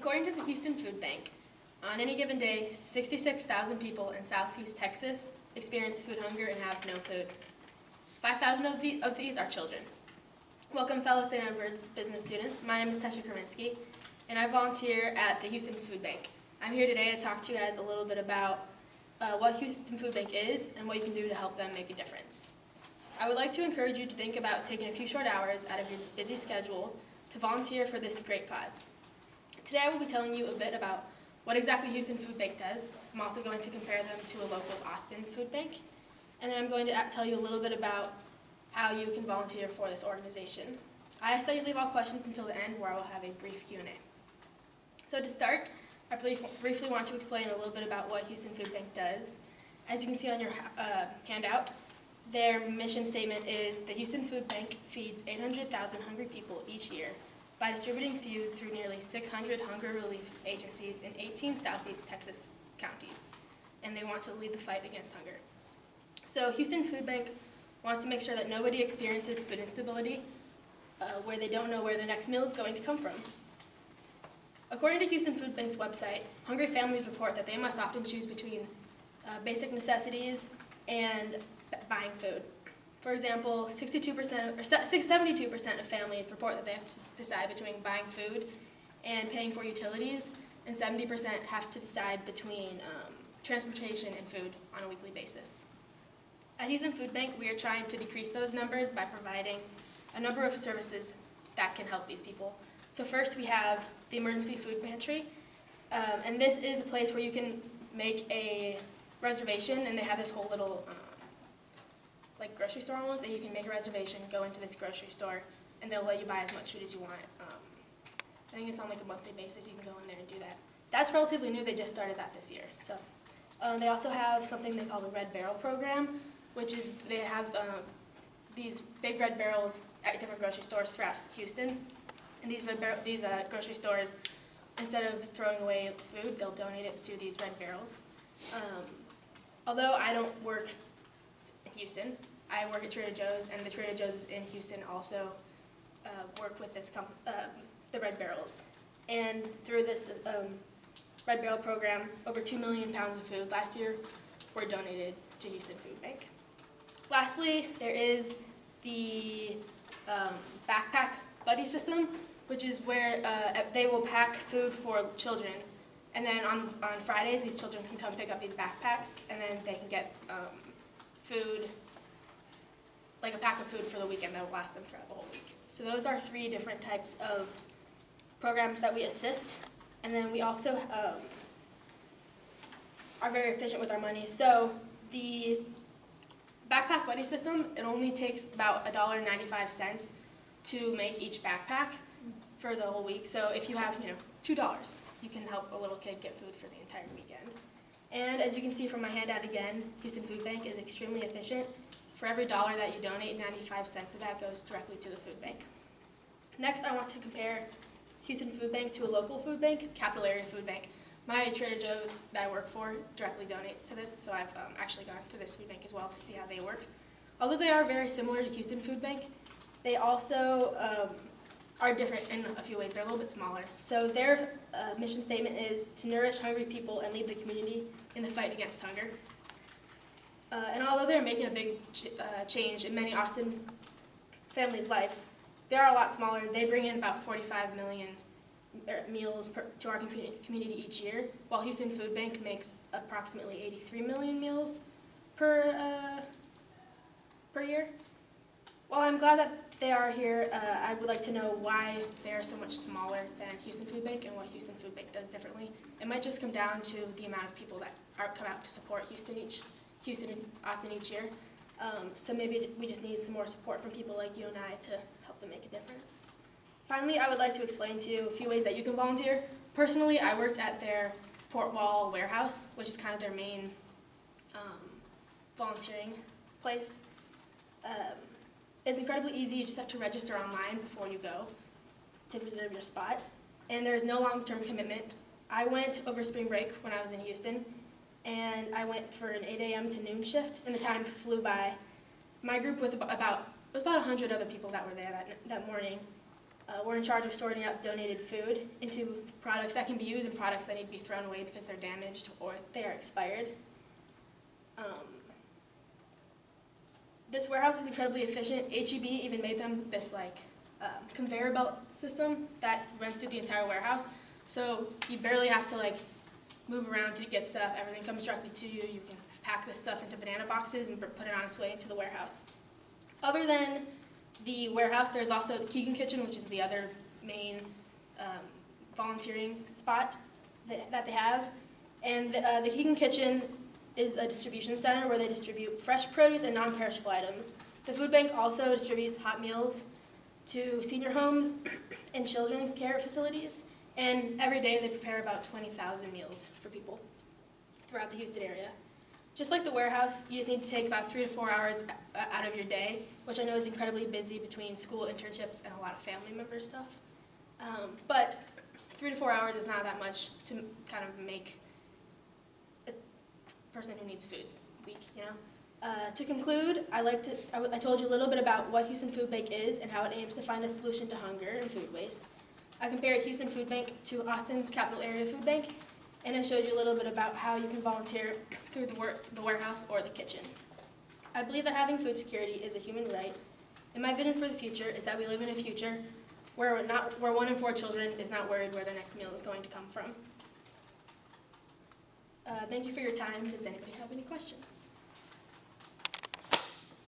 According to the Houston Food Bank, on any given day, 66,000 people in Southeast Texas experience food hunger and have no food. 5,000 of these are children. Welcome, fellow St. Edward's business students. My name is Tesia, and I volunteer at the Houston Food Bank. I'm here today to talk to you guys a little bit about what Houston Food Bank is and what you can do to help them make a difference. I would like to encourage you to think about taking a few short hours out of your busy schedule to volunteer for this great cause. Today I will be telling you a bit about what exactly Houston Food Bank does. I'm also going to compare them to a local Austin food bank. And then I'm going to tell you a little bit about how you can volunteer for this organization. I ask that you leave all questions until the end, where I will have a brief Q&A. So to start, I briefly want to explain a little bit about what Houston Food Bank does. As you can see on your handout, their mission statement is the Houston Food Bank feeds 800,000 hungry people each year by distributing food through nearly 600 hunger relief agencies in 18 Southeast Texas counties. And they want to lead the fight against hunger. So Houston Food Bank wants to make sure that nobody experiences food instability where they don't know where their next meal is going to come from. According to Houston Food Bank's website, hungry families report that they must often choose between basic necessities and buying food. For example, 72% of families report that they have to decide between buying food and paying for utilities, and 70% have to decide between transportation and food on a weekly basis. At Houston Food Bank, we are trying to decrease those numbers by providing a number of services that can help these people. So first we have the emergency food pantry, and this is a place where you can make a reservation, and they have this whole little like grocery store almost, and you can make a reservation, go into this grocery store, and they'll let you buy as much food as you want. I think it's on like a monthly basis. You can go in there and do that. That's relatively new. They just started that this year. So they also have something they call the Red Barrel program, which is they have these big red barrels at different grocery stores throughout Houston. And these grocery stores, instead of throwing away food, they'll donate it to these red barrels. Although I don't work in Houston, I work at Trader Joe's, and the Trader Joe's in Houston also work with this the Red Barrels. And through this Red Barrel program, over 2 million pounds of food last year were donated to Houston Food Bank. Lastly, there is the backpack buddy system, which is where they will pack food for children. And then on Fridays, these children can come pick up these backpacks, and then they can get food, like a pack of food for the weekend that will last them throughout the whole week. So those are 3 different types of programs that we assist. And then we also are very efficient with our money. So the backpack buddy system, it only takes about $1.95 to make each backpack for the whole week. So if you have, $2, you can help a little kid get food for the entire weekend. And as you can see from my handout again, Houston Food Bank is extremely efficient. For every $1 that you donate, 95 cents of that goes directly to the food bank. Next, I want to compare Houston Food Bank to a local food bank, Capital Area Food Bank. My Trader Joe's that I work for directly donates to this, so I've actually gone to this food bank as well to see how they work. Although they are very similar to Houston Food Bank, they also are different in a few ways. They're a little bit smaller. So their mission statement is to nourish hungry people and lead the community in the fight against hunger. And although they're making a big change in many Austin families' lives, they are a lot smaller. They bring in about 45 million meals to our community each year, while Houston Food Bank makes approximately 83 million meals per year. While I'm glad that they are here, I would like to know why they are so much smaller than Houston Food Bank and what Houston Food Bank does differently. It might just come down to the amount of people that come out to support Houston and Austin each year. So maybe we just need some more support from people like you and I to help them make a difference. Finally, I would like to explain to you a few ways that you can volunteer. Personally, I worked at their Port Wall warehouse, which is kind of their main volunteering place. It's incredibly easy. You just have to register online before you go to reserve your spot. And there is no long-term commitment. I went over spring break when I was in Houston, and I went for an 8 a.m. to noon shift, and the time flew by. My group with about 100 other people that were there that morning We're in charge of sorting out donated food into products that can be used and products that need to be thrown away because they're damaged or they are expired. This warehouse is incredibly efficient. HEB even made them this conveyor belt system that runs through the entire warehouse. So you barely have to move around to get stuff. Everything comes directly to you. You can pack this stuff into banana boxes and put it on its way into the warehouse. Other than the warehouse, there's also the Keegan Kitchen, which is the other main volunteering spot that they have. And the Keegan Kitchen is a distribution center where they distribute fresh produce and non-perishable items. The food bank also distributes hot meals to senior homes and children care facilities. And every day they prepare about 20,000 meals for people throughout the Houston area. Just like the warehouse, you just need to take about 3 to 4 hours out of your day, which I know is incredibly busy between school internships and a lot of family member stuff. But 3 to 4 hours is not that much to kind of make a person who needs food week, you know? To conclude, I told you a little bit about what Houston Food Bank is and how it aims to find a solution to hunger and food waste. I compared Houston Food Bank to Austin's Capital Area Food Bank, and I showed you a little bit about how you can volunteer through the warehouse or the kitchen. I believe that having food security is a human right, and my vision for the future is that we live in a future where 1 in 4 children is not worried where their next meal is going to come from. Thank you for your time. Does anybody have any questions?